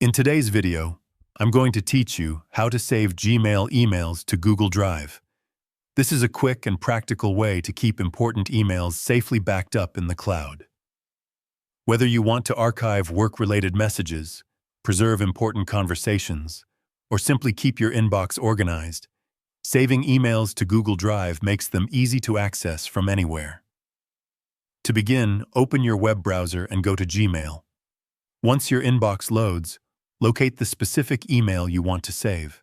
In today's video, I'm going to teach you how to save Gmail emails to Google Drive. This is a quick and practical way to keep important emails safely backed up in the cloud. Whether you want to archive work-related messages, preserve important conversations, or simply keep your inbox organized, saving emails to Google Drive makes them easy to access from anywhere. To begin, open your web browser and go to Gmail. Once your inbox loads, locate the specific email you want to save.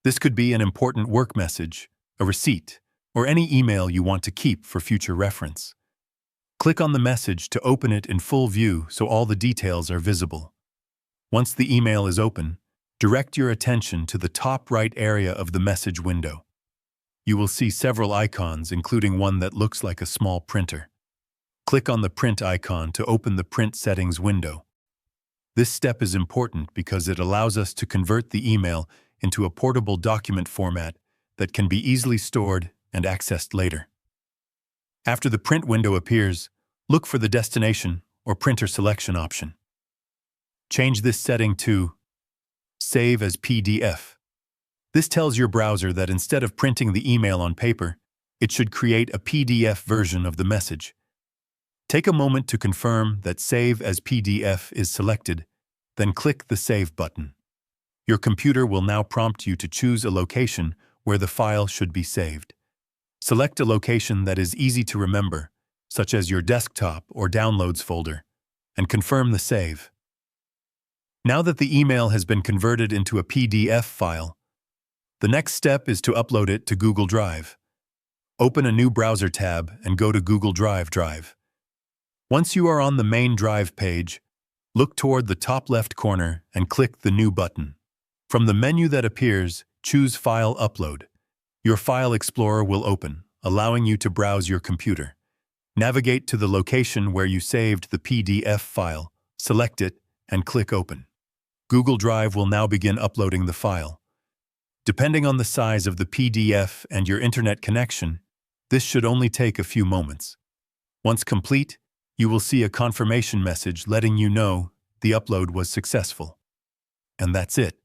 This could be an important work message, a receipt, or any email you want to keep for future reference. Click on the message to open it in full view so all the details are visible. Once the email is open, direct your attention to the top right area of the message window. You will see several icons, including one that looks like a small printer. Click on the print icon to open the print settings window. This step is important because it allows us to convert the email into a portable document format that can be easily stored and accessed later. After the print window appears, look for the destination or printer selection option. Change this setting to Save as PDF. This tells your browser that instead of printing the email on paper, it should create a PDF version of the message. Take a moment to confirm that Save as PDF is selected, then click the Save button. Your computer will now prompt you to choose a location where the file should be saved. Select a location that is easy to remember, such as your desktop or Downloads folder, and confirm the save. Now that the email has been converted into a PDF file, the next step is to upload it to Google Drive. Open a new browser tab and go to Google Drive. Once you are on the main Drive page, look toward the top left corner and click the New button. From the menu that appears, choose File Upload. Your File Explorer will open, allowing you to browse your computer. Navigate to the location where you saved the PDF file, select it, and click Open. Google Drive will now begin uploading the file. Depending on the size of the PDF and your internet connection, this should only take a few moments. Once complete, you will see a confirmation message letting you know the upload was successful. And that's it.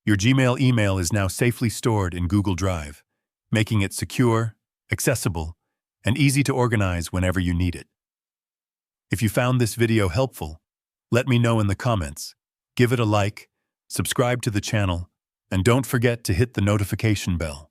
Your Gmail email is now safely stored in Google Drive, making it secure, accessible, and easy to organize whenever you need it. If you found this video helpful, let me know in the comments. Give it a like, subscribe to the channel, and don't forget to hit the notification bell.